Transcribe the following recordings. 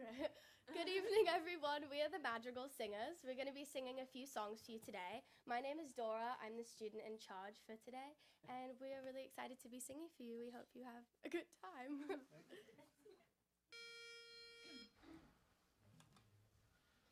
Okay. Good evening, everyone. We are the Madrigal Singers. We're going to be singing a few songs for you today. My name is Dora. I'm the student in charge for today, and we are really excited to be singing for you. We hope you have a good time.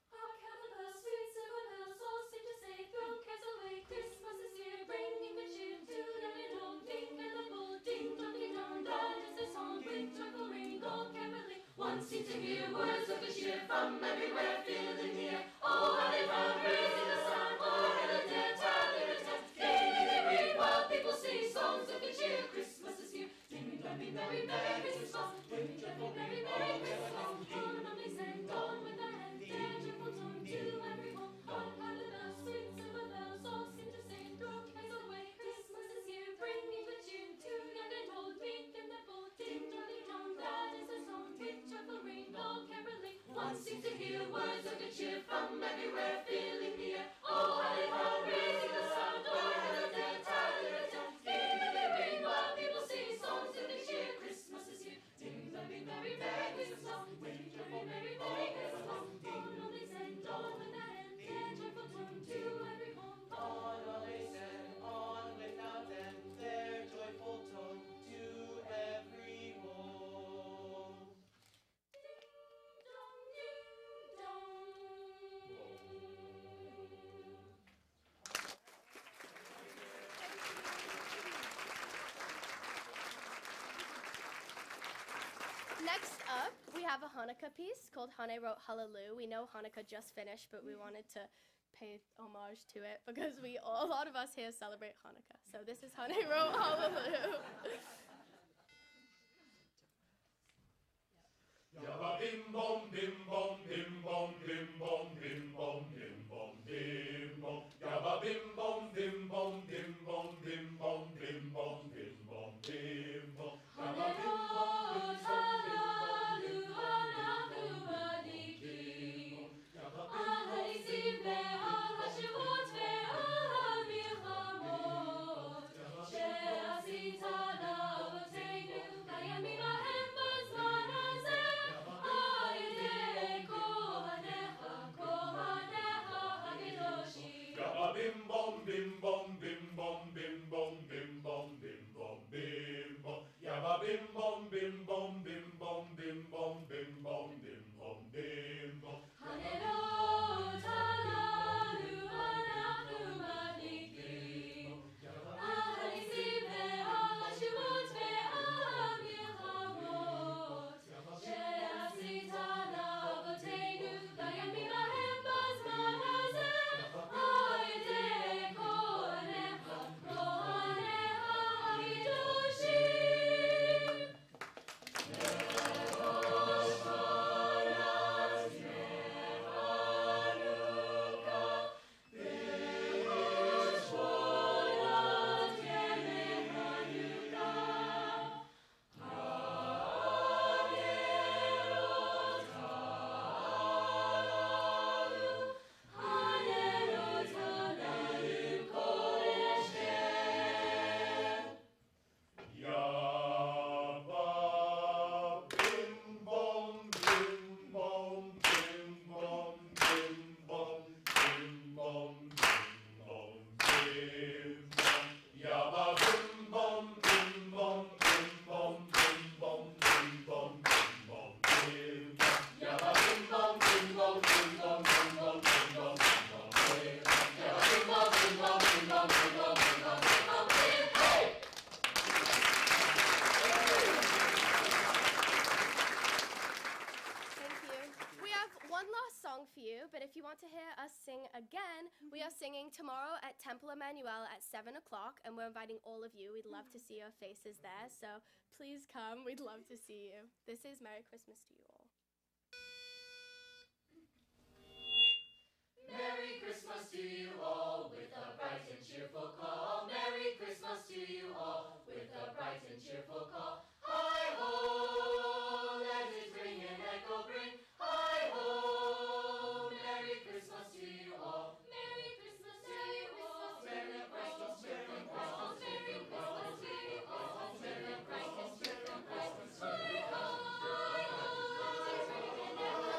Hark how the bells, sweet silver bells, all seem to say, throw cares away, Christmas is here, bringing good cheer to young and old. Ding and the bowl, ding dong ding dong, that is the song, bring joyful ring, all caroling. One seems to hear words of good cheer from everywhere, filling the air. Oh, how they run, raising the sound, oh, hail a dead, tally the test. Gaily they ring, while people sing songs of good cheer. Christmas is here, ding dong, be merry, merry Christmas song, ding joyful, merry, merry Christmas song. On only send on with our hand, their joyful tone to everyone. Hark how the bells, sweet silver bells, all seem to say, throw cares away. Christmas is here, bringing good cheer to young and old. Meek and the bold, ding dong ding dong, that is the song, with joyful ring, all caroling. One seems to hear words of good cheer from everywhere, filling the air. Oh, how they run, raising the sound, oh, hail a dead, tally the test. Gaily they ring, while people sing songs of good cheer. Christmas is here, ding dong, be merry, merry Christmas song, with joyful, merry, merry Christmas song. On only send on with the hand, their joyful tone to every home. On they send, on without end, their joyful tone to every home. Ding dong, ding dong. Next up, we have a Hanukkah piece called Hane Wrote Hallelujah. We know Hanukkah just finished, but we wanted to pay homage to it because a lot of us here celebrate Hanukkah. So this is Hane Wrote Hallelujah. Yabba bim bom bim bom bim bom bim bom bim bom bim bom bim bom. Yabba bim bom bim bom bim bom bim bom bim bom bim bom bim bom. Yabba bim bom bim bom bim bom bim bom bim bom bim bom bim bom bim bom bim bom bim bom. Yabba bim bom bim bom bim bom bim bom bim bom bim bom bim bom. Hanelot halalu anahu maliki. Ahalisim ve'ahashuvot ve'amilchamot. She'asit avotenu layamim lahem bazman hazeh. Hayedeh kohanecha kohanecha hakedoshim. Nerosh cholas ne'Hanukkah. Nerosh cholas ne'Hanukkah. Hanerot halalu. Hanerot halalu kol Hashem. Yabba bim bom bim bom bim bom bim bom bim bom bim bom bim bom. Yabba bim bom bim bom bim bom bim bom bim bom bim bom bim bom. Yabba bim bom bim bom bim bom bim bom bim bom bim bom bim bom. Yabba bim bom bim bom bim bom bim bom bim bom bim bom bim. Hey! Thank you. We have one last song for you, but if you want to hear us sing again, we are singing tomorrow at Temple Emmanuel at 7 o'clock, and we're inviting all of you. We'd love to see your faces there, so please come. We'd love to see you. This is Merry Christmas to you all. Merry Christmas to you all, with a bright and cheerful call. Merry Christmas to you all, with a bright and cheerful call. Hi ho, let it ring and echo bring. Hi ho, Merry Christmas to you all. Merry Christmas to you all. Merry Christmas, Merry Christmas, Merry Christmas to you all. Merry Christmas, Merry Christmas, Merry Christmas. Hi ho, let it ring and echo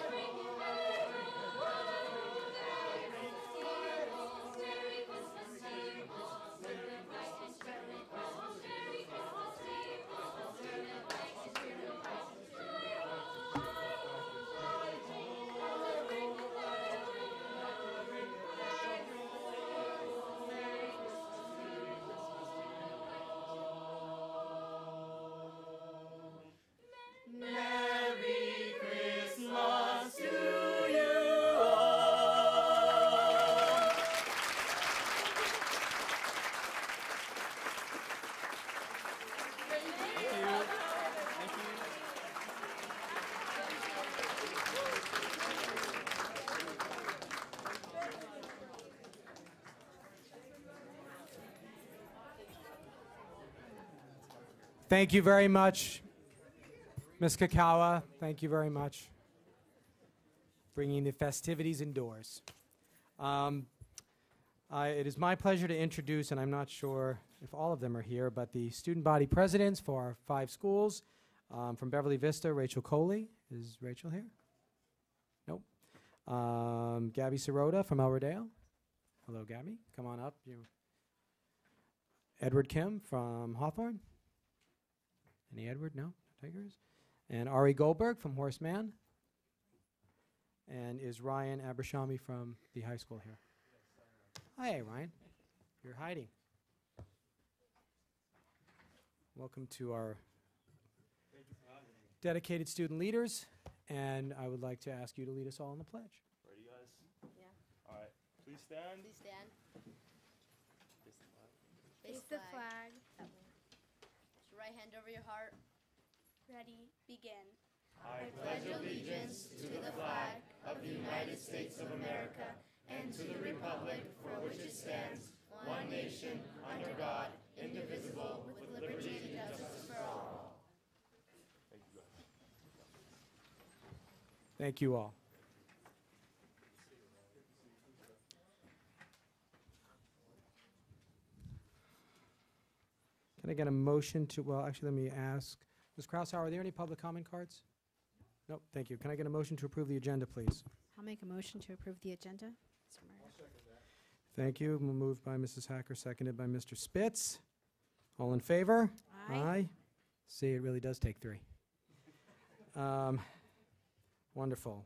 Thank you very much, Ms. Kakawa. Thank you very much. Bringing the festivities indoors. It is my pleasure to introduce, and I'm not sure if all of them are here, but the student body presidents for our 5 schools. From Beverly Vista, Rachel Coley. Is Rachel here? Nope. Gabby Sirota from Elverdale. Hello, Gabby. Come on up. Edward Kim from Hawthorne. Any Edward? No? Tigers? And Ari Goldberg from Horace Mann. And is Ryan Abershami from the high school here? Hi, Ryan. You're hiding. Welcome to our dedicated student leaders. And I would like to ask you to lead us all in the pledge. Ready, guys? Yeah. All right. Please stand. Please stand. Face the flag. Face the flag. Put your right hand over your heart. Ready. Begin. I Pledge allegiance to the flag of the United States of America and to the republic for which it stands, one nation, under God, indivisible, with liberty and justice for all. Thank you, guys. Thank you all. Can I get a motion to, well, actually, let me ask, Ms. Krauss, are there any public comment cards? Nope, thank you. Can I get a motion to approve the agenda, please? I'll make a motion to approve the agenda. Mr. Murray. Thank you. Moved by Mrs. Hacker, seconded by Mr. Spitz. All in favor? Aye. See, it really does take 3. Wonderful.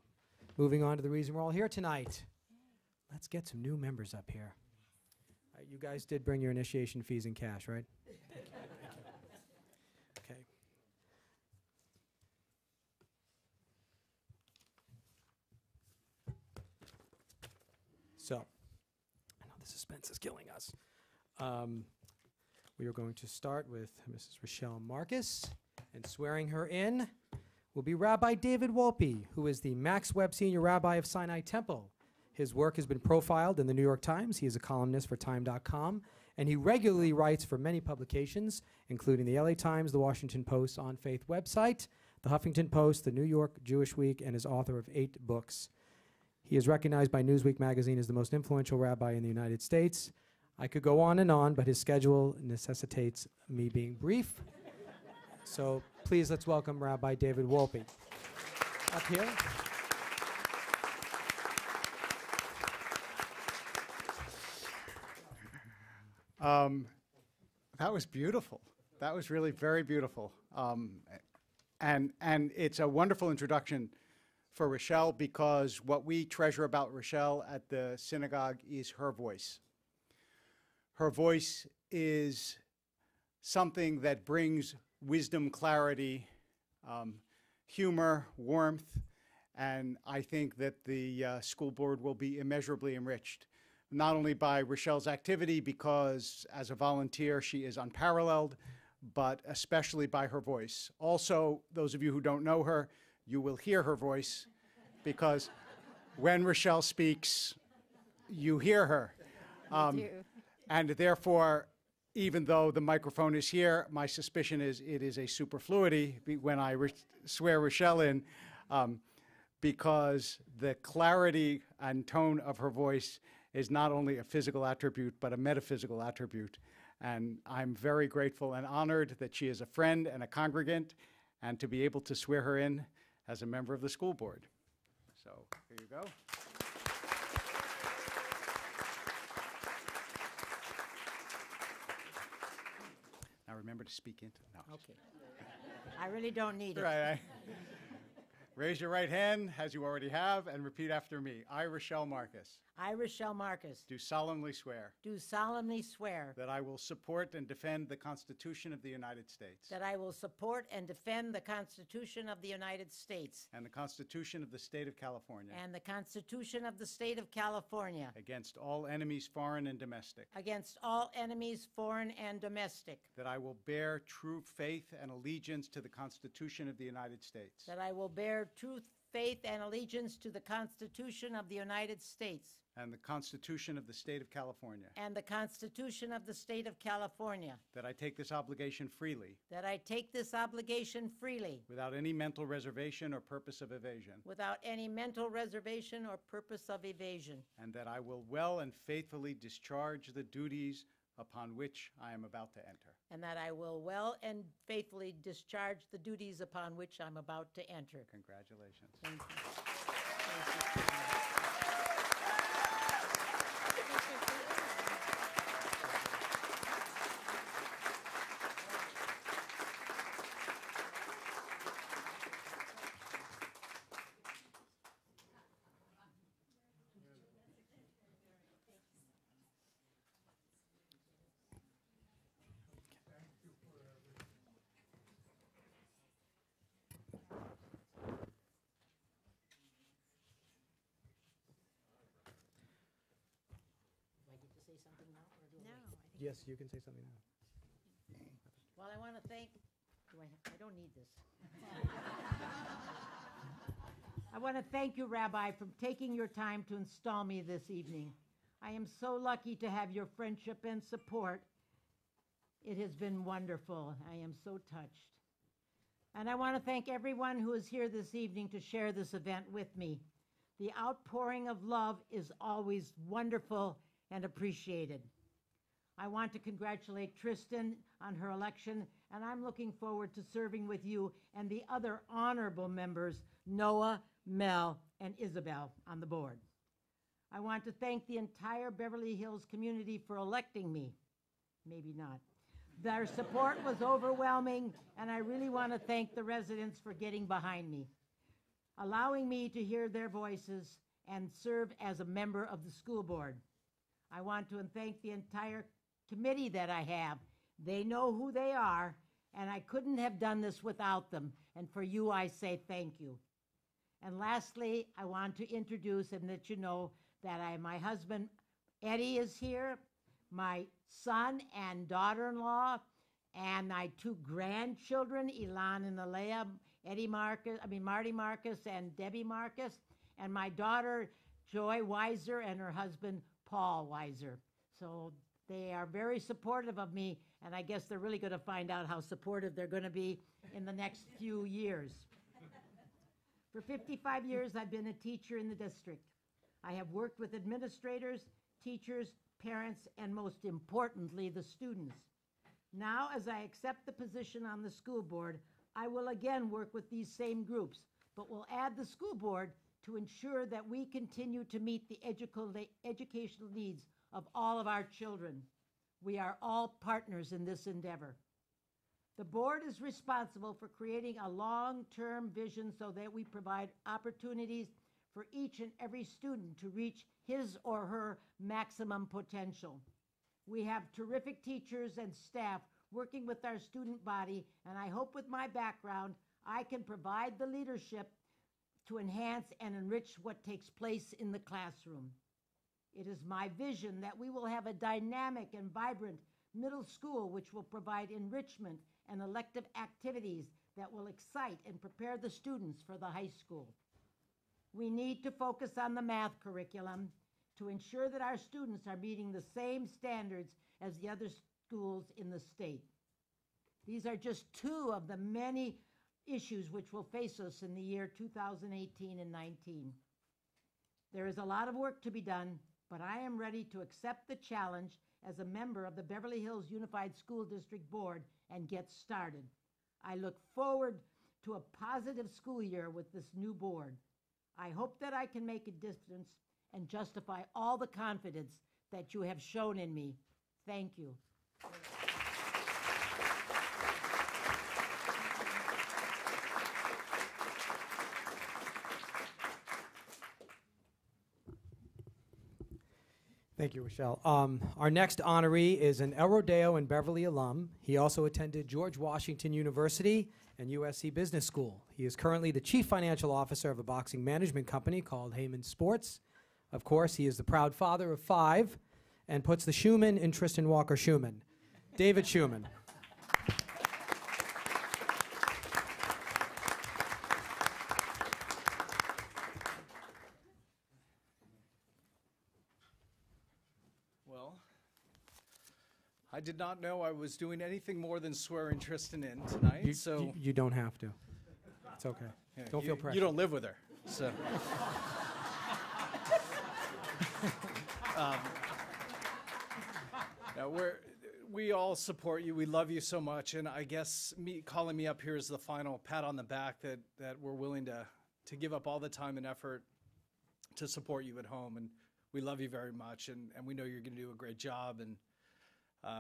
Moving on to the reason we're all here tonight. Let's get some new members up here. You guys did bring your initiation fees in cash, right? Thank you. Thank you. Okay. So, I know the suspense is killing us. We are going to start with Mrs. Rochelle Marcus, and swearing her in will be Rabbi David Wolpe, who is the Max Webb Senior Rabbi of Sinai Temple. His work has been profiled in the New York Times. He is a columnist for Time.com, and he regularly writes for many publications, including the LA Times, the Washington Post, On Faith website, the Huffington Post, the New York Jewish Week, and is author of 8 books. He is recognized by Newsweek magazine as the most influential rabbi in the United States. I could go on, but his schedule necessitates me being brief. So please, let's welcome Rabbi David Wolpe up here. That was beautiful. That was really very beautiful. And it's a wonderful introduction for Rochelle, because what we treasure about Rochelle at the synagogue is her voice. Her voice is something that brings wisdom, clarity, humor, warmth, and I think that the school board will be immeasurably enriched, not only by Rochelle's activity, because as a volunteer she is unparalleled, but especially by her voice. Also, those of you who don't know her, you will hear her voice, because when Rochelle speaks, you hear her. And therefore, even though the microphone is here, my suspicion is it is a superfluity when I swear Rochelle in, because the clarity and tone of her voice is not only a physical attribute, but a metaphysical attribute. And I'm very grateful and honored that she is a friend and a congregant, and to be able to swear her in as a member of the school board. So here you go. Now remember to speak into it. No. Okay. I really don't need it. Right. Raise your right hand, as you already have, and repeat after me. I, Rochelle Marcus, I, Rochelle Marcus, do solemnly swear do solemnly swear that I will support and defend the Constitution of the United States that I will support and defend the Constitution of the United States and the Constitution of the State of California and the Constitution of the State of California against all enemies, foreign and domestic, against all enemies, foreign and domestic, that I will bear true faith and allegiance to the Constitution of the United States that I will bear true faith and allegiance to the Constitution of the United States and the Constitution of the State of California, and the Constitution of the State of California, that I take this obligation freely that I take this obligation freely without any mental reservation or purpose of evasion, without any mental reservation or purpose of evasion, and that I will well and faithfully discharge the duties upon which I am about to enter. and that I will well and faithfully discharge the duties upon which I'm about to enter. Congratulations. Thank you. Thank you. Do I get to say something now, or do I wait? Yes, you can say something now. Well, I want to thank, I don't need this. I want to thank you, Rabbi, for taking your time to install me this evening. I am so lucky to have your friendship and support. It has been wonderful. I am so touched. And I want to thank everyone who is here this evening to share this event with me. The outpouring of love is always wonderful and appreciated. I want to congratulate Tristan on her election, and I'm looking forward to serving with you and the other honorable members, Noah, Mel, and Isabel, on the board. I want to thank the entire Beverly Hills community for electing me. Maybe not. Their support was overwhelming, and I really want to thank the residents for getting behind me, allowing me to hear their voices and serve as a member of the school board. I want to thank the entire committee that I have. They know who they are, and I couldn't have done this without them. And for you, I say thank you. And lastly, I want to introduce and let you know that my husband, Eddie, is here, my son and daughter-in-law, and my two grandchildren, Ilan and Alea, Marty Marcus and Debbie Marcus, and my daughter, Joy Weiser, and her husband, Paul Weiser. So they are very supportive of me, and I guess they're really going to find out how supportive they're going to be in the next few years. For 55 years, I've been a teacher in the district. I have worked with administrators, teachers, parents, and most importantly, the students. Now, as I accept the position on the school board, I will again work with these same groups, but will add the school board to ensure that we continue to meet the educational needs of all of our children. We are all partners in this endeavor. The board is responsible for creating a long-term vision so that we provide opportunities for each and every student to reach his or her maximum potential. We have terrific teachers and staff working with our student body, and I hope with my background, I can provide the leadership to enhance and enrich what takes place in the classroom. It is my vision that we will have a dynamic and vibrant middle school which will provide enrichment and elective activities that will excite and prepare the students for the high school. We need to focus on the math curriculum to ensure that our students are meeting the same standards as the other schools in the state. These are just two of the many issues which will face us in the year 2018 and 19. There is a lot of work to be done, but I am ready to accept the challenge as a member of the Beverly Hills Unified School District Board and get started. I look forward to a positive school year with this new board. I hope that I can make a difference and justify all the confidence that you have shown in me. Thank you. Thank you, Rochelle. Our next honoree is an El Rodeo and Beverly alum. He also attended George Washington University and USC Business School. He is currently the chief financial officer of a boxing management company called Heyman Sports. Of course, he is the proud father of 5 and puts the Schumann in Tristan Walker Schumann. David Schumann. I did not know I was doing anything more than swearing Tristan in tonight, You don't have to. It's okay. Yeah, Don't feel pressure. You don't live with her, so. No, we all support you. We love you so much, and I guess calling me up here is the final pat on the back that we're willing to give up all the time and effort to support you at home, and we love you very much, and we know you're going to do a great job, and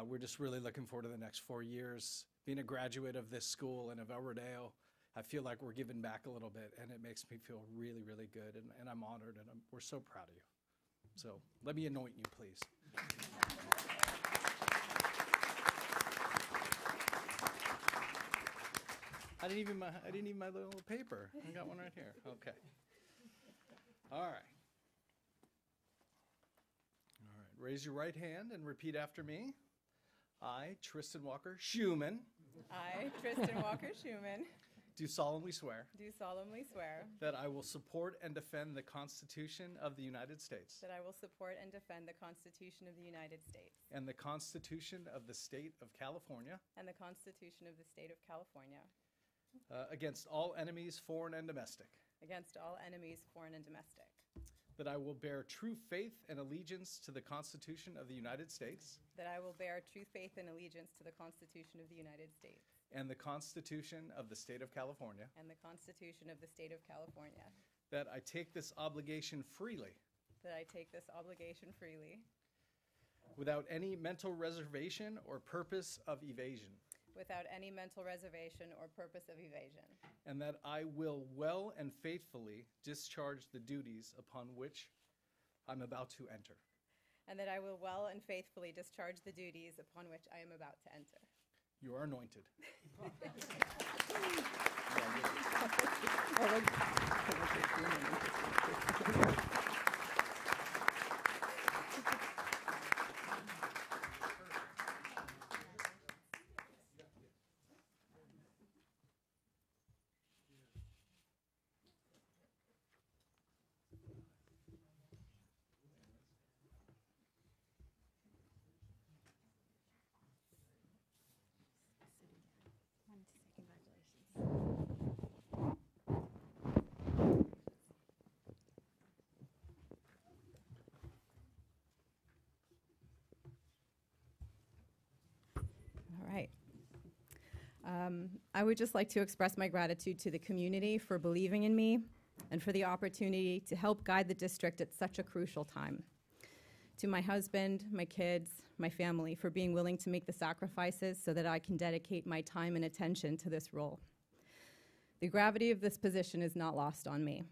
we're just really looking forward to the next 4 years. Being a graduate of this school and of Elverdale, I feel like we're giving back a little bit, and it makes me feel really, really good, and I'm honored, and we're so proud of you. So let me anoint you, please. I didn't need my little paper. I got one right here. Okay. All right. Raise your right hand and repeat after me. I, Tristan Walker Schumann, I, Tristan Walker Schumann, do solemnly swear that I will support and defend the Constitution of the United States I will support and defend the Constitution of the United States and the Constitution of the State of California and the Constitution of the State of California against all enemies, foreign and domestic, against all enemies, foreign and domestic, that I will bear true faith and allegiance to the Constitution of the United States that I will bear true faith and allegiance to the Constitution of the United States and the Constitution of the State of California, and the Constitution of the State of California, that I take this obligation freely without any mental reservation or purpose of evasion, and that I will well and faithfully discharge the duties upon which I'm about to enter. I am about to enter. You are anointed. All right. I would just like to express my gratitude to the community for believing in me and for the opportunity to help guide the district at such a crucial time. To my husband, my kids, my family for being willing to make the sacrifices so that I can dedicate my time and attention to this role. The gravity of this position is not lost on me.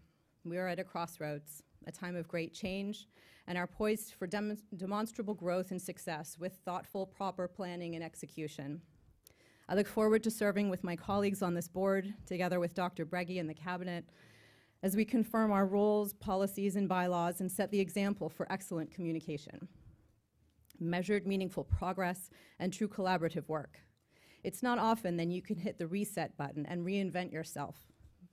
We are at a crossroads, a time of great change, and are poised for demonstrable growth and success with thoughtful, proper planning and execution. I look forward to serving with my colleagues on this board, together with Dr. Breggy and the cabinet, as we confirm our roles, policies, and bylaws and set the example for excellent communication, measured, meaningful progress, and true collaborative work. It's not often that you can hit the reset button and reinvent yourself,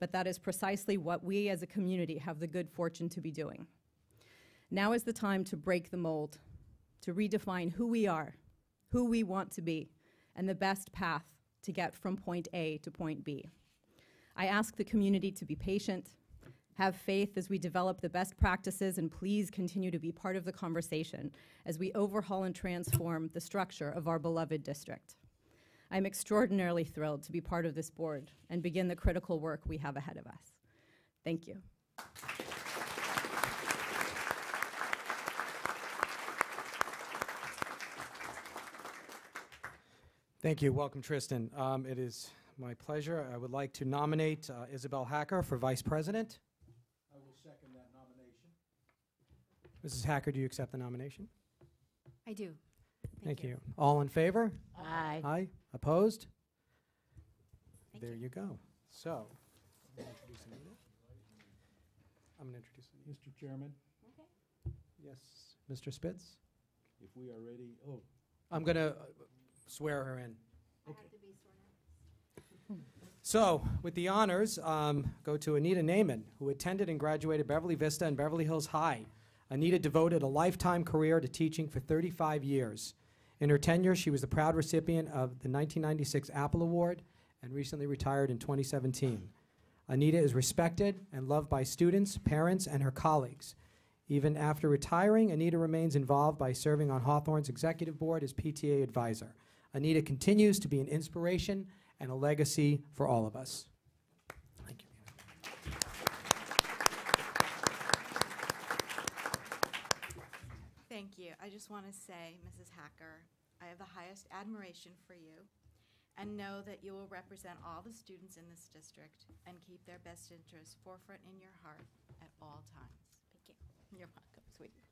but that is precisely what we as a community have the good fortune to be doing. Now is the time to break the mold, to redefine who we are, who we want to be, and the best path to get from point A to point B. I ask the community to be patient, have faith as we develop the best practices, and please continue to be part of the conversation as we overhaul and transform the structure of our beloved district. I'm extraordinarily thrilled to be part of this board and begin the critical work we have ahead of us. Thank you. Thank you. Welcome, Tristan. It is my pleasure. I would like to nominate Isabel Hacker for Vice President. I will second that nomination. Mrs. Hacker, do you accept the nomination? I do. Thank you. All in favor? Aye. Aye. Opposed? Thank There you. you go. So, I'm going to introduce Anita. Mr. Chairman, Yes, Mr. Spitz? if we are ready, I'm going to swear her in. So, with the honors, go to Anita Naiman, who attended and graduated Beverly Vista and Beverly Hills High. Anita devoted a lifetime career to teaching for 35 years. In her tenure, she was the proud recipient of the 1996 Apple Award and recently retired in 2017. Anita is respected and loved by students, parents, and her colleagues. Even after retiring, Anita remains involved by serving on Hawthorne's executive board as PTA advisor. Anita continues to be an inspiration and a legacy for all of us. Thank you. Thank you. I just want to say, Mrs. Hacker, I have the highest admiration for you and know that you will represent all the students in this district and keep their best interests forefront in your heart at all times. Thank you. You're welcome, sweetie.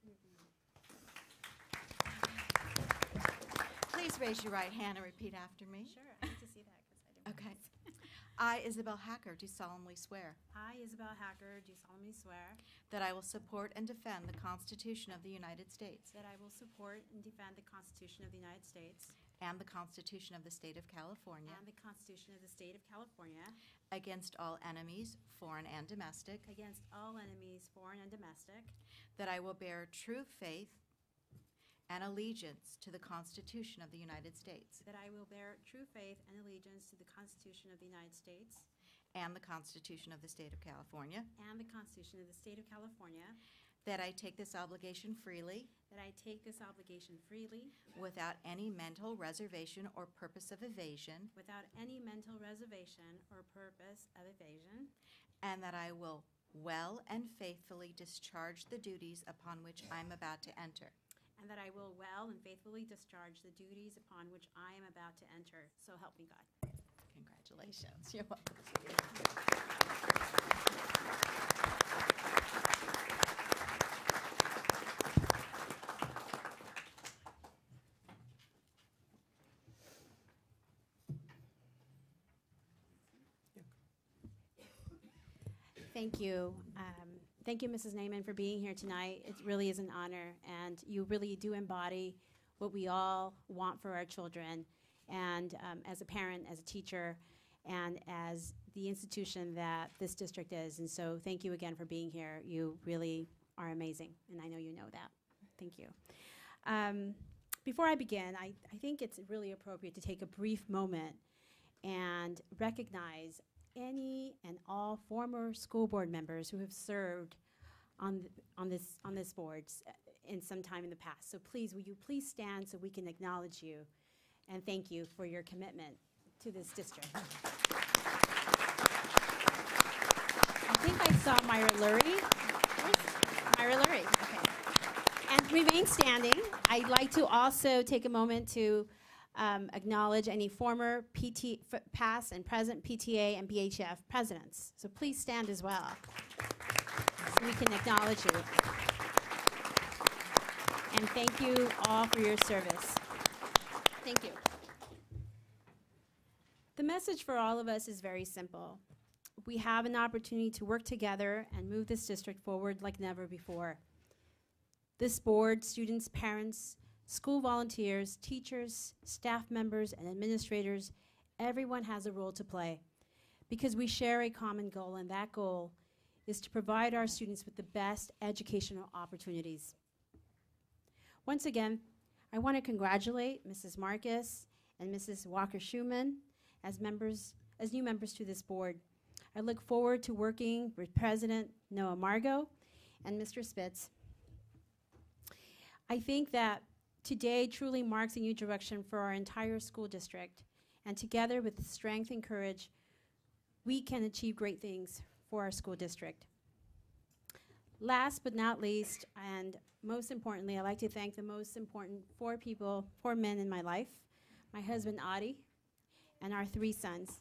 Please raise your right hand and repeat after me. Sure, I need to see that because I didn't. Okay. I, Isabel Hacker, do solemnly swear I, Isabel Hacker, do solemnly swear that I will support and defend the Constitution of the United States that I will support and defend the Constitution of the United States and the Constitution of the State of California and the Constitution of the State of California against all enemies, foreign and domestic, against all enemies, foreign and domestic, that I will bear true faith and allegiance to the Constitution of the United States that I will bear true faith and allegiance to the Constitution of the United States and the Constitution of the State of California, and the Constitution of the State of California, that I take this obligation freely that I take this obligation freely without any mental reservation or purpose of evasion, without any mental reservation or purpose of evasion, and that I will well and faithfully discharge the duties upon which I am about to enter. and that I will well and faithfully discharge the duties upon which I am about to enter. So help me God. Congratulations. You're welcome. Thank you. Thank you, Mrs. Naiman, for being here tonight. It really is an honor, and you really do embody what we all want for our children, and as a parent, as a teacher, and as the institution that this district is. And so thank you again for being here. You really are amazing, and I know you know that. Thank you. Before I begin, I think it's really appropriate to take a brief moment and recognize any and all former school board members who have served on this board in some time in the past. So please, will you please stand so we can acknowledge you and thank you for your commitment to this district. I think I saw Myra Lurie. Where's Myra Lurie? Okay. And remain standing. I'd like to also take a moment to acknowledge any former past and present PTA and BHF presidents. So please stand as well, so we can acknowledge you. And thank you all for your service. Thank you. The message for all of us is very simple. We have an opportunity to work together and move this district forward like never before. This board, students, parents, school volunteers, teachers, staff members, and administrators, everyone has a role to play because we share a common goal, and that goal is to provide our students with the best educational opportunities. Once again, I want to congratulate Mrs. Marcus and Mrs. Walker-Schumann as new members to this board. I look forward to working with President Noah Margot and Mr. Spitz. I think that today truly marks a new direction for our entire school district, and together with strength and courage, we can achieve great things for our school district. Last but not least, and most importantly, I'd like to thank the most important four men in my life, my husband Adi, and our 3 sons.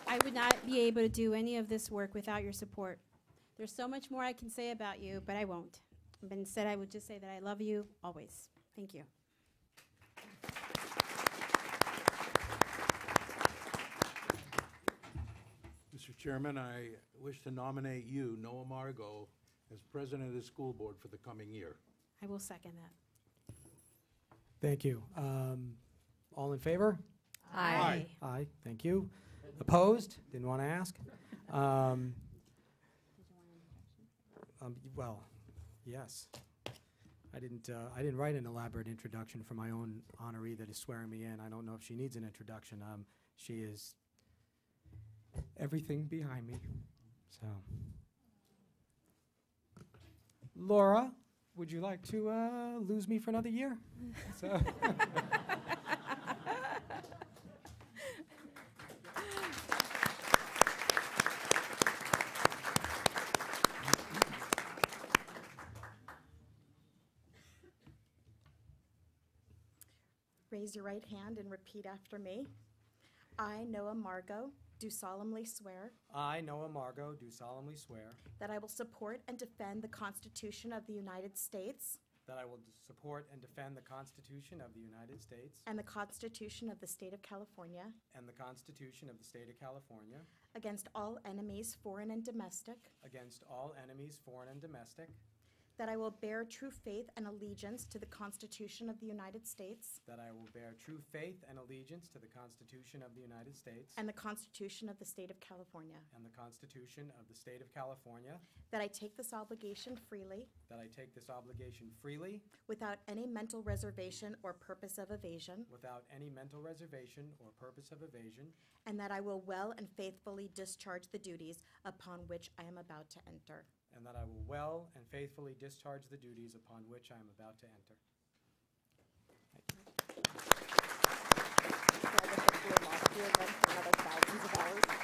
I would not be able to do any of this work without your support. There's so much more I can say about you, but I won't. But instead, I would just say that I love you always. Thank you. Mr. Chairman, I wish to nominate you, Noah Margot, as president of the school board for the coming year. I will second that. Thank you. All in favor? Aye. Aye, thank you. Opposed? Didn't want to ask. Well, Yes. I didn't write an elaborate introduction for my own honoree that is swearing me in. I don't know if she needs an introduction. She is everything behind me. So, Laura, would you like to lose me for another year? So. Raise your right hand and repeat after me. I, Noah Margot, do solemnly swear I, Noah Margot, do solemnly swear that I will support and defend the Constitution of the United States that I will support and defend the Constitution of the United States and the Constitution of the State of California and the Constitution of the State of California against all enemies, foreign and domestic, against all enemies, foreign and domestic, that I will bear true faith and allegiance to the Constitution of the United States that I will bear true faith and allegiance to the Constitution of the United States and the Constitution of the State of California, and the Constitution of the State of California, that I take this obligation freely that I take this obligation freely without any mental reservation or purpose of evasion, without any mental reservation or purpose of evasion, and that I will well and faithfully discharge the duties upon which I am about to enter. and that I will well and faithfully discharge the duties upon which I am about to enter.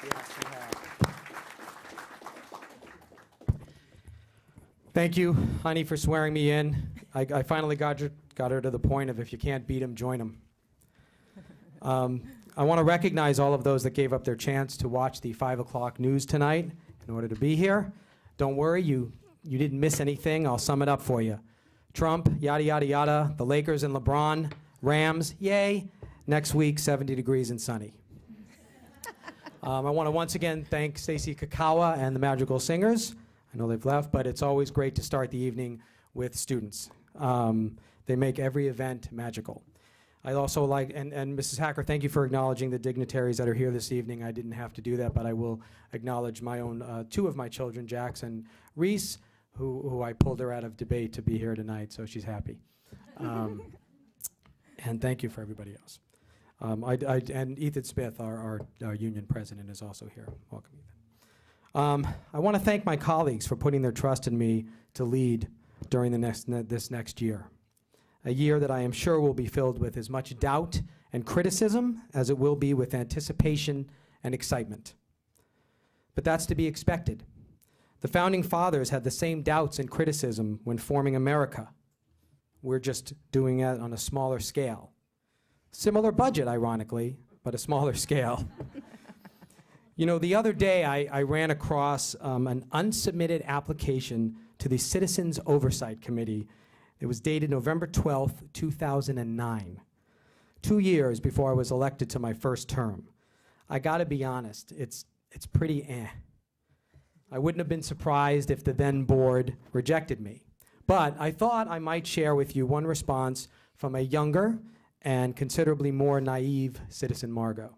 Yes, we have. Thank you, honey, for swearing me in. I finally got her to the point of if you can't beat him, join him. I want to recognize all of those that gave up their chance to watch the 5 o'clock news tonight in order to be here. Don't worry, you didn't miss anything. I'll sum it up for you. Trump, yada, yada, yada, the Lakers and LeBron, Rams, yay. Next week, 70 degrees and sunny. I want to once again thank Stacy Kakawa and the Magical Singers. I know they've left, but it's always great to start the evening with students. They make every event magical. I'd also like, and Mrs. Hacker, thank you for acknowledging the dignitaries that are here this evening. I didn't have to do that, but I will acknowledge my own, two of my children, Jax and Reese, who I pulled her out of debate to be here tonight, so she's happy. And thank you for everybody else. And Ethan Smith, our union president, is also here. Welcome, Ethan. I want to thank my colleagues for putting their trust in me to lead during this next year. A year that I am sure will be filled with as much doubt and criticism as it will be with anticipation and excitement. But that's to be expected. The Founding Fathers had the same doubts and criticism when forming America. We're just doing it on a smaller scale. Similar budget, ironically, but a smaller scale. You know, the other day I ran across an unsubmitted application to the Citizens Oversight Committee. It was dated November 12th, 2009, 2 years before I was elected to my first term. I gotta be honest, it's pretty eh. I wouldn't have been surprised if the then board rejected me. But I thought I might share with you one response from a younger and considerably more naive citizen Margot.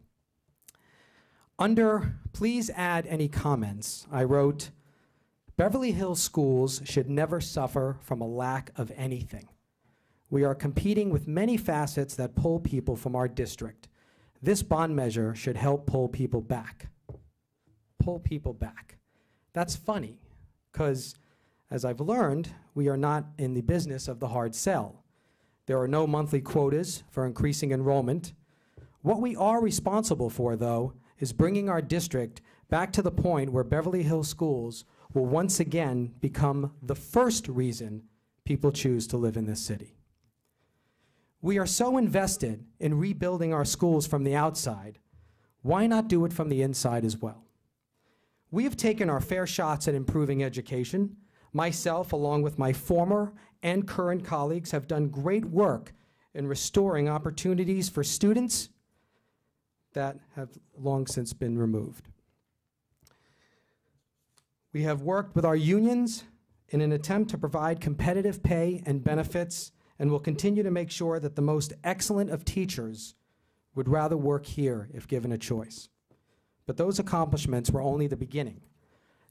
Under please add any comments, I wrote, Beverly Hills schools should never suffer from a lack of anything. We are competing with many facets that pull people from our district. This bond measure should help pull people back. Pull people back. That's funny, because as I've learned, we are not in the business of the hard sell. There are no monthly quotas for increasing enrollment. What we are responsible for, though, is bringing our district back to the point where Beverly Hills schools will once again become the first reason people choose to live in this city. We are so invested in rebuilding our schools from the outside, why not do it from the inside as well? We have taken our fair shots at improving education. Myself, along with my former and current colleagues, have done great work in restoring opportunities for students that have long since been removed. We have worked with our unions in an attempt to provide competitive pay and benefits, and will continue to make sure that the most excellent of teachers would rather work here if given a choice. But those accomplishments were only the beginning.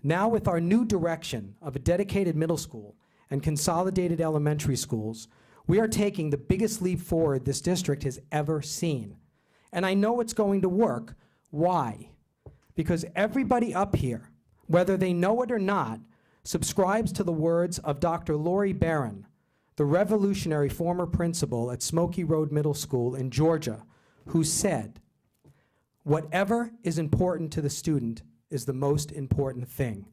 Now, with our new direction of a dedicated middle school and consolidated elementary schools, we are taking the biggest leap forward this district has ever seen. And I know it's going to work. Why? Because everybody up here, whether they know it or not, subscribes to the words of Dr. Lori Barron, the revolutionary former principal at Smoky Road Middle School in Georgia, who said, "Whatever is important to the student is the most important thing.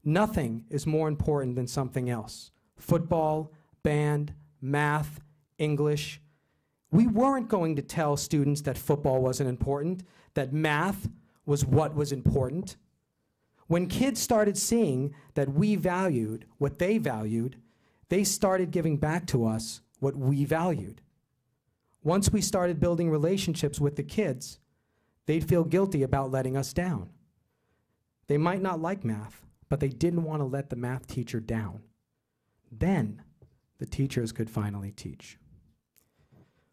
Nothing is more important than something else. Football, band, math, English." We weren't going to tell students that football wasn't important, that math was what was important. When kids started seeing that we valued what they valued, they started giving back to us what we valued. Once we started building relationships with the kids, they'd feel guilty about letting us down. They might not like math, but they didn't want to let the math teacher down. Then the teachers could finally teach.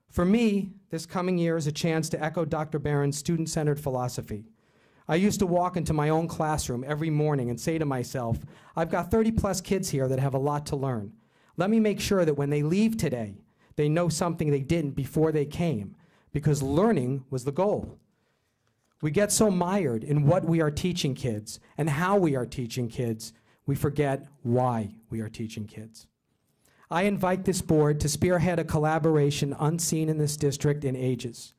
For me, this coming year is a chance to echo Dr. Barron's student-centered philosophy. I used to walk into my own classroom every morning and say to myself, I've got 30-plus kids here that have a lot to learn. Let me make sure that when they leave today, they know something they didn't before they came, because learning was the goal. We get so mired in what we are teaching kids and how we are teaching kids, we forget why we are teaching kids. I invite this board to spearhead a collaboration unseen in this district in ages.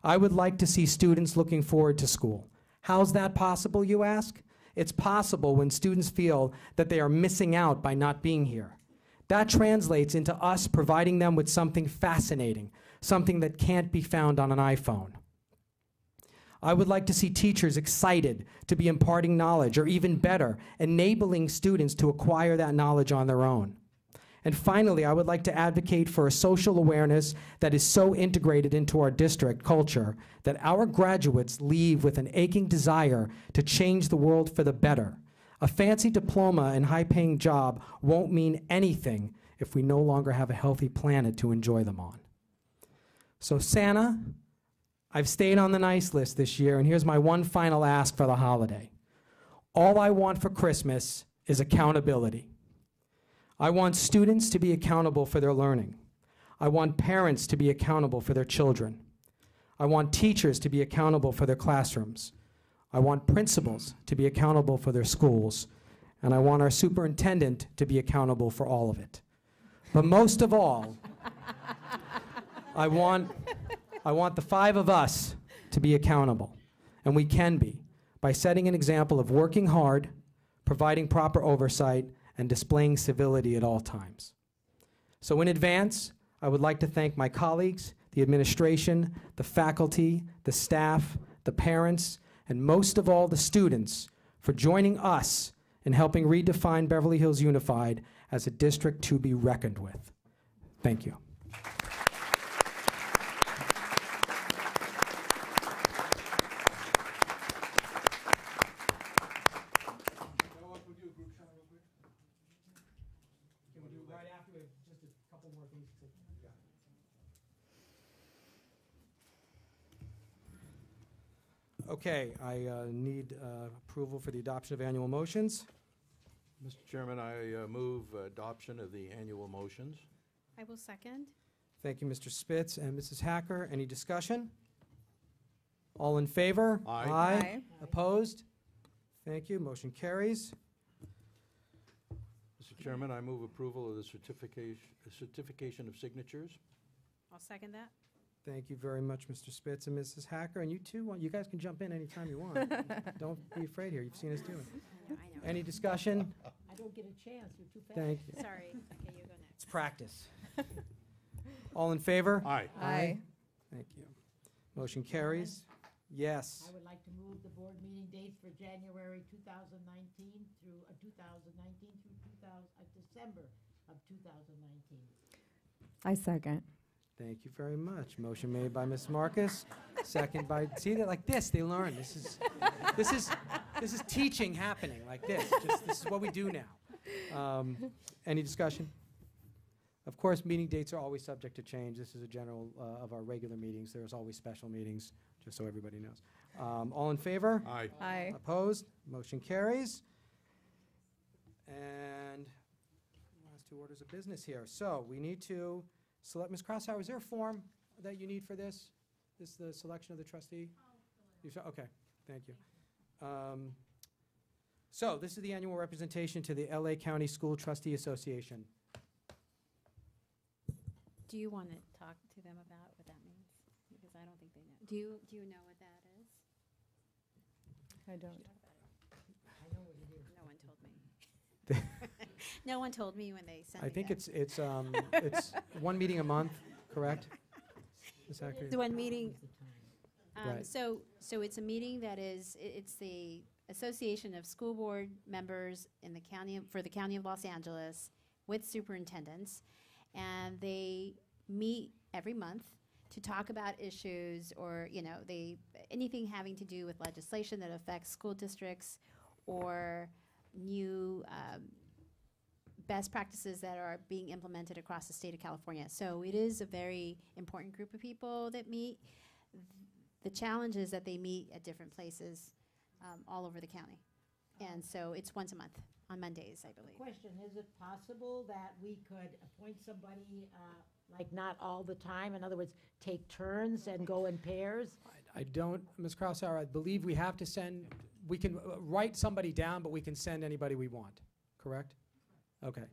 I would like to see students looking forward to school. How's that possible, you ask? It's possible when students feel that they are missing out by not being here. That translates into us providing them with something fascinating, something that can't be found on an iPhone. I would like to see teachers excited to be imparting knowledge, or even better, enabling students to acquire that knowledge on their own. And finally, I would like to advocate for a social awareness that is so integrated into our district culture that our graduates leave with an aching desire to change the world for the better. A fancy diploma and high-paying job won't mean anything if we no longer have a healthy planet to enjoy them on. So Santa, I've stayed on the nice list this year, and here's my one final ask for the holiday. All I want for Christmas is accountability. I want students to be accountable for their learning. I want parents to be accountable for their children. I want teachers to be accountable for their classrooms. I want principals to be accountable for their schools. And I want our superintendent to be accountable for all of it. But most of all, I want the five of us to be accountable. And we can be by setting an example of working hard, providing proper oversight, and displaying civility at all times. So in advance, I would like to thank my colleagues, the administration, the faculty, the staff, the parents, and most of all the students for joining us in helping redefine Beverly Hills Unified as a district to be reckoned with. Thank you. Okay, I need approval for the adoption of annual motions. Mr. Chairman, I move adoption of the annual motions. I will second. Thank you, Mr. Spitz and Mrs. Hacker. Any discussion? All in favor? Aye. Aye. Opposed? Thank you. Motion carries. Mr. Chairman, I move approval of the certification of signatures. I'll second that. Thank you very much, Mr. Spitz and Mrs. Hacker. And you too, you guys can jump in anytime you want. Don't be afraid here. You've seen us do it. I know. Any discussion? I don't get a chance. You're too fast. Thank you. Sorry. Okay, you go next. It's practice. All in favor? Aye. Aye. Thank you. Motion carries. Yes. I would like to move the board meeting dates for January 2019 through 2019 through December of 2019. I second. Thank you very much. Motion made by Ms. Marcus, second by, see, they're like this, they learn. This is teaching happening like this. This is what we do now. Any discussion? Of course, meeting dates are always subject to change. This is a general of our regular meetings. There's always special meetings, just so everybody knows. All in favor? Aye. Aye. Opposed? Motion carries. And 2 orders of business here. So we need to select, Ms. Kraushauer, is there a form that you need for this? This is the selection of the trustee? Okay, thank you. So this is the annual representation to the LA County School Trustee Association. Do you want to talk to them about what that means? Because I don't think they know. Do you know what that is? I don't. No one told me. No one told me when they sent I me think that. it's one meeting a month, correct? Ms. Hacker? It's one meeting. Right. So it's a meeting that is, it's the Association of School Board Members in the county, for the County of Los Angeles with superintendents. And they meet every month to talk about issues or, anything having to do with legislation that affects school districts or new best practices that are being implemented across the state of California. So it is a very important group of people that meet. The challenge is that they meet at different places all over the county. And so it's once a month on Mondays, I believe. Question, is it possible that we could appoint somebody, like not all the time? In other words, take turns and go in pairs? I don't, Ms. Kraushauer, I believe we have to send, we can write somebody down, but we can send anybody we want, correct? Okay.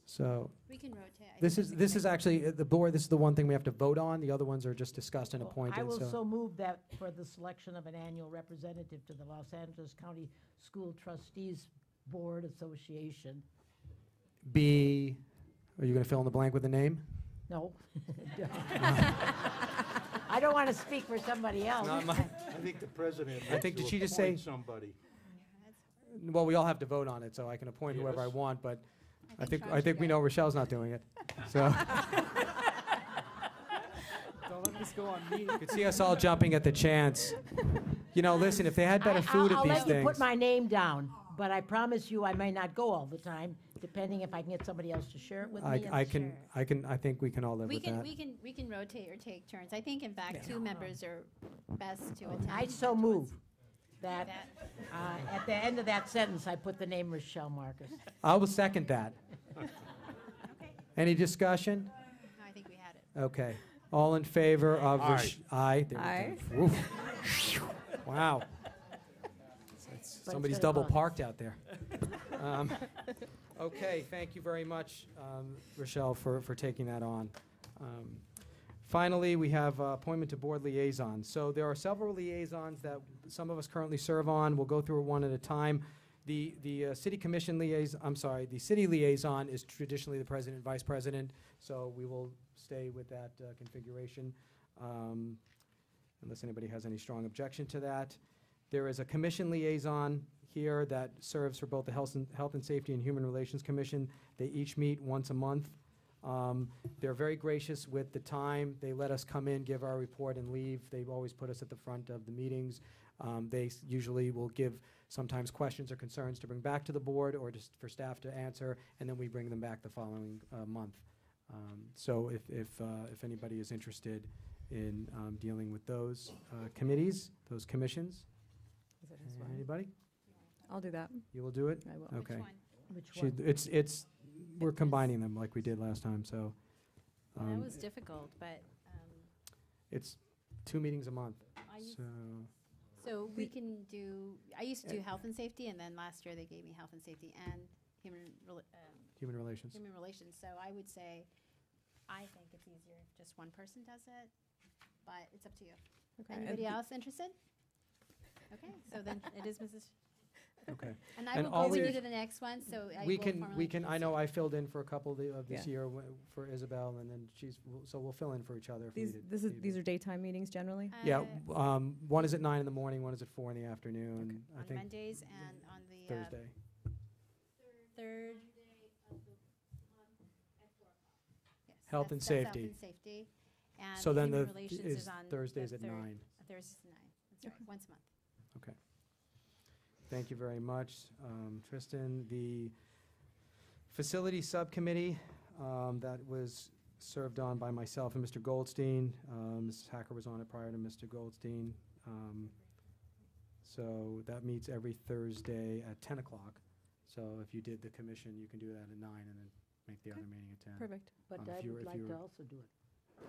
So We can rotate. I this think is actually the board, this is the one thing we have to vote on. The other ones are just discussed and Well, appointed. I will so. so move that for the selection of an annual representative to the Los Angeles County School Trustees Board Association. Are you going to fill in the blank with a name? No. I don't want to speak for somebody else. Not my- I think the president I has think, to did she just say? appoint somebody. Well, we all have to vote on it, so I can appoint whoever I Yes. want, but I think think we know Rochelle's not doing it. So Don't let this go on me. you could see us all jumping at the chance. Listen, if they had better food I'll at these let you things. put my name down, but I promise you I may not go all the time, depending if I can get somebody else to share it with me. I think we can all live we with can that. we can rotate or take turns. I think in fact 2 members are best to attend. I so move that at the end of that sentence, I put the name Rochelle Marcus. I will second that. Any discussion? No, I think we had it. Okay. All in favor of Aye. Aye. There we Aye. go. Oof. Wow. Somebody's gonna double vote. parked out there. Okay, thank you very much, Rochelle, for taking that on. Finally, we have appointment to board liaisons. So there are several liaisons that some of us currently serve on. We'll go through it one at a time. The city commission the city liaison is traditionally the president and vice president, so we will stay with that configuration unless anybody has any strong objection to that. There is a commission liaison here that serves for both the Health and Safety and Human Relations Commission. They each meet once a month. They're very gracious with the time. They let us come in, give our report, and leave. They always put us at the front of the meetings. They usually will give sometimes questions or concerns to bring back to the board or just for staff to answer, and then we bring them back the following month. So if anybody is interested in dealing with those committees, those commissions, Is it his one? anybody? I'll do that. You will do it? I will. Okay. Which She- one? It's we're combining them like we did last time, so. That was difficult, but It's 2 meetings a month, I used- so. so we can do. I used to do health and safety, and then last year they gave me health and safety and Human relations. human relations. So I would say, I think it's easier if just one person does it, but it's up to you. Okay. Anybody else interested? Okay, so then it is Mrs. Okay. And I And will go all with we- you to the next one, so I We will can, formally I know I filled in for a couple of this Yeah. year for Isabel, and then so we'll fill in for each other if needed. These are daytime meetings generally? Yeah, one is at 9 in the morning, one is at 4 in the afternoon, I on think Mondays and on the Thursday. third. Health and That's safety. Health and safety. And So then human the relations is is on Thursdays the at third- 9. Thursdays at 9. That's right, once a month. Okay. Thank you very much, Tristan. The facility subcommittee that was served on by myself and Mr. Goldstein. Mrs. Hacker was on it prior to Mr. Goldstein. So that meets every Thursday at 10 o'clock. So if you did the commission, you can do that at 9 and then make the other meeting at 10. Perfect. But If I'd you were- if like you to were- also do it.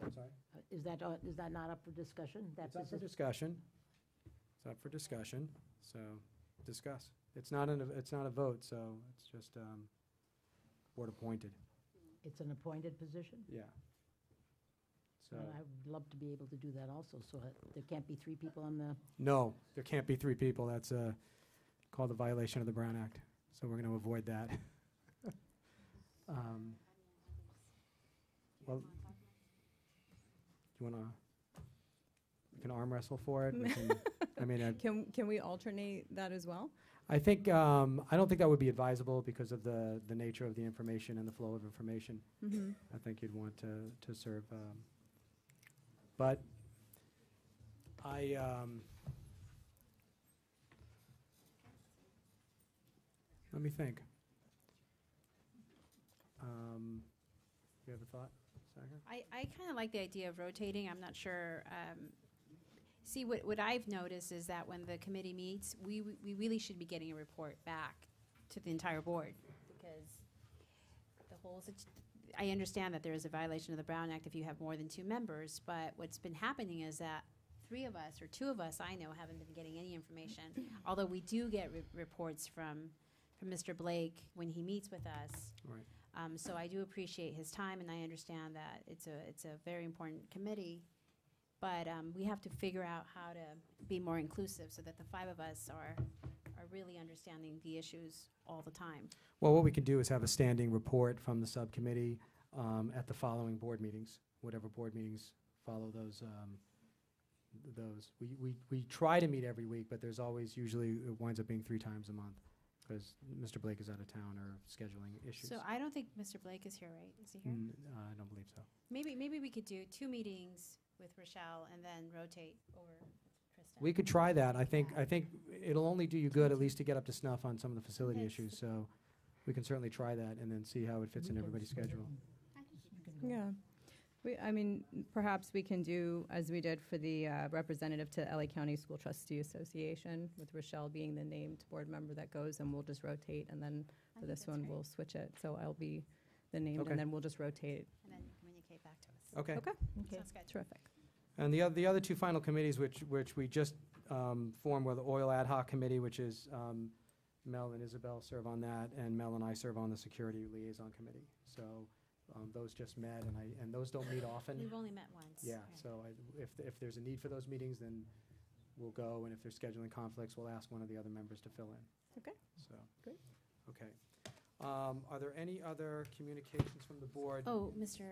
I'm sorry? Is that not up for discussion? That It's up for posi- discussion. It's up for discussion, so discuss. It's not a vote, so it's just board appointed. It's an appointed position? Yeah. So, Well, I would love to be able to do that also, so there can't be 3 people on the, no, there can't be 3 people. That's called a violation of the Brown Act, so we're going to avoid that. Well, do you want to, we can arm wrestle for it? We can, I mean, Can we alternate that as well? I think, I don't think that would be advisable because of the nature of the information and the flow of information. Mhm. I think you'd want to serve, but let me think. You have a thought, Sagar? I kind of like the idea of rotating. I'm not sure. See, what I've noticed is that when the committee meets, we really should be getting a report back to the entire board because the whole. I understand that there is a violation of the Brown Act if you have more than 2 members, but what's been happening is that 3 of us or 2 of us I know haven't been getting any information. Although we do get reports from Mr. Blake when he meets with us. Right. So I do appreciate his time, and I understand that it's a very important committee. But we have to figure out how to be more inclusive so that the 5 of us are really understanding the issues all the time. Well, what we can do is have a standing report from the subcommittee at the following board meetings, whatever board meetings follow those. We try to meet every week, but there's always, usually it winds up being 3 times a month because Mr. Blake is out of town or scheduling issues. So I don't think Mr. Blake is here, right? Is he here? I don't believe so. Maybe we could do 2 meetings with Rochelle and then rotate over Kristen. We could try that. I think it'll only do you good at least to get up to snuff on some of the facility Yes. issues. So we can certainly try that and then see how it fits in everybody's schedule. Yeah. I mean, perhaps we can do as we did for the representative to LA County School Trustee Association, with Rochelle being the named board member that goes, and we'll just rotate, and then for this one, we'll switch it. So I'll be the named, Okay. and then we'll just rotate. And then communicate back to us. Okay. Okay. Sounds good. Terrific. And the other 2 final committees, which we just formed, were the Oil Ad Hoc Committee, which is Mel and Isabel serve on that, and Mel and I serve on the Security Liaison Committee. So those just met, and those don't meet often. We've only met once. Yeah, Right. so if there's a need for those meetings, then we'll go, and if there's scheduling conflicts, we'll ask one of the other members to fill in. Okay. So. Great. Okay. Are there any other communications from the board? Oh, Mr.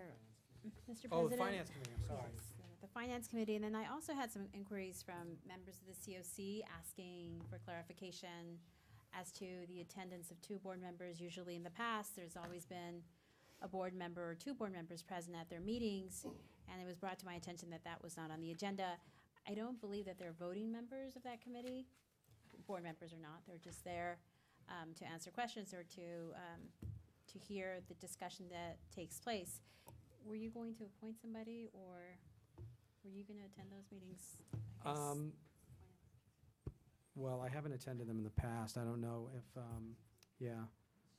President. Oh, the Finance Committee, I'm sorry. Yes, the Finance Committee, and then I also had some inquiries from members of the COC asking for clarification as to the attendance of 2 board members. Usually in the past, there's always been a board member or 2 board members present at their meetings, and it was brought to my attention that that was not on the agenda. I don't believe that they're voting members of that committee. Board members are not. They're just there to answer questions or to hear the discussion that takes place. Were you going to appoint somebody, or were you going to attend those meetings? I guess? Well, I haven't attended them in the past. I don't know if, yeah,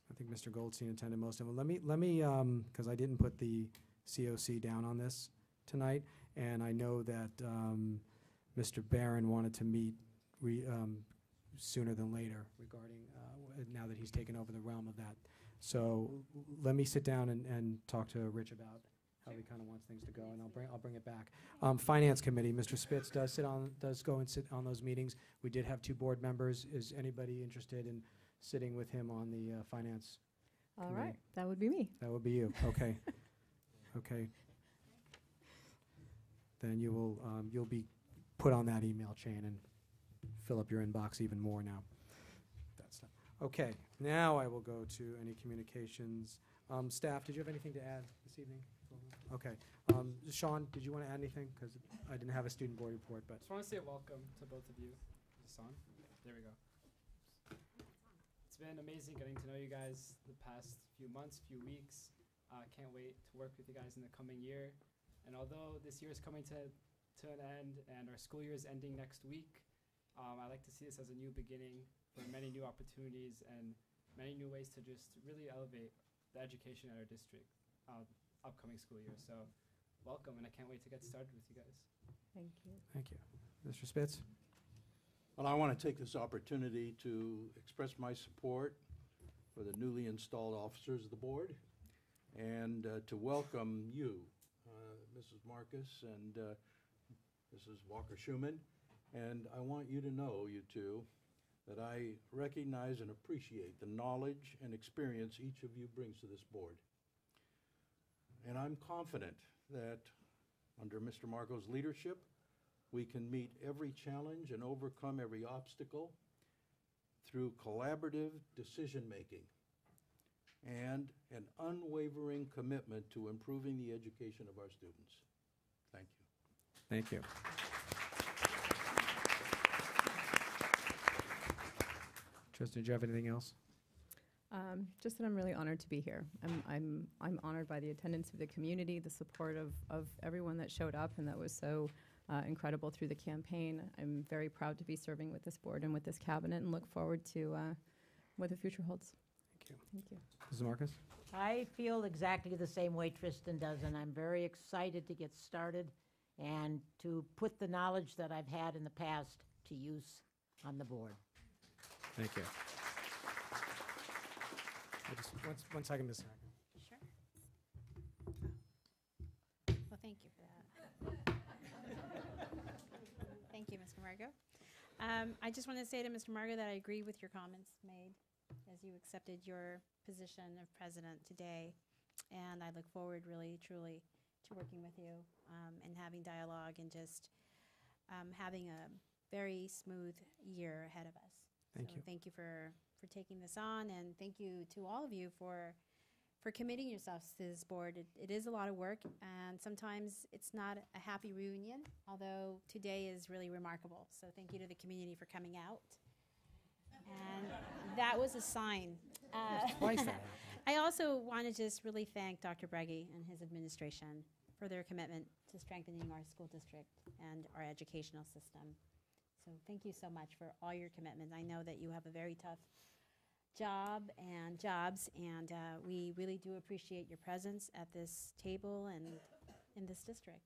I think Mr. Goldstein attended most of them. Let me, because I didn't put the COC down on this tonight, and I know that Mr. Barron wanted to meet sooner than later regarding, now that he's taken over the realm of that. So let me sit down and talk to Rich about how he kind of wants things to go, and I'll bring it back. Finance Committee, Mr. Spitz does go and sit on those meetings. We did have 2 board members. Is anybody interested in sitting with him on the Finance All Committee? right. That would be me. That would be you. Okay. Okay. Then you'll be put on that email chain and fill up your inbox even more now. That's stuff. Okay. Now I will go to any communications. Staff, did you have anything to add this evening? Okay. Sean, did you want to add anything? Because I didn't have a student board report, but. Just want to say welcome to both of you. Is this on? There we go. It's been amazing getting to know you guys the past few months, few weeks. Can't wait to work with you guys in the coming year. And although this year is coming to an end and our school year is ending next week, I like to see this as a new beginning for many new opportunities and many new ways to just really elevate the education at our district upcoming school year. So welcome, and I can't wait to get started with you guys. Thank you. Thank you. Mr. Spitz? Well, I want to take this opportunity to express my support for the newly installed officers of the board and to welcome you, Mrs. Marcus and Mrs. Walker-Schuman. And I want you to know, you two, that I recognize and appreciate the knowledge and experience each of you brings to this board. And I'm confident that under Mr. Marco's leadership, we can meet every challenge and overcome every obstacle through collaborative decision-making and an unwavering commitment to improving the education of our students. Thank you. Thank you. Tristan, do you have anything else? Just that I'm really honored to be here. I'm honored by the attendance of the community, the support of everyone that showed up and that was so incredible through the campaign. I'm very proud to be serving with this board and with this cabinet and look forward to what the future holds. Thank you. Thank you. Mrs. Marcus? I feel exactly the same way Tristan does, and I'm very excited to get started and to put the knowledge that I've had in the past to use on the board. Thank you. One second, Ms. Hacker. Sure. Well, thank you for that. Thank you, Mr. Margo. I just want to say to Mr. Margo that I agree with your comments made as you accepted your position of president today. And I look forward really, truly to working with you and having dialogue and just having a very smooth year ahead of us. Thank you. Thank you for taking this on, and thank you to all of you for committing yourselves to this board. It is a lot of work, and sometimes it's not a happy reunion, although today is really remarkable. So thank you to the community for coming out. And that was a sign. Twice that happened. I also want to just really thank Dr. Breggy and his administration for their commitment to strengthening our school district and our educational system. So thank you so much for all your commitment. I know that you have a very tough jobs, and we really do appreciate your presence at this table and in this district.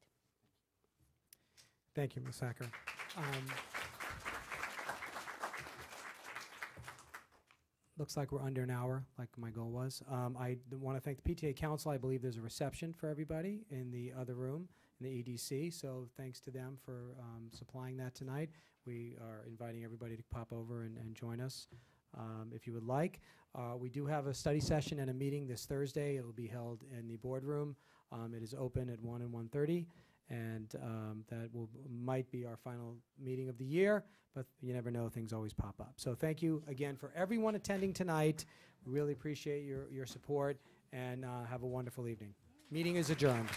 Thank you, Ms. Hacker. Looks like we're under an hour, like my goal was. I want to thank the PTA Council. I believe there's a reception for everybody in the other room, in the EDC, so thanks to them for supplying that tonight. We are inviting everybody to pop over and join us if you would like. We do have a study session and a meeting this Thursday. It will be held in the boardroom. It is open at 1 and 1:30, and that might be our final meeting of the year, but you never know, things always pop up. So thank you again for everyone attending tonight. We really appreciate your support, and have a wonderful evening. Meeting is adjourned.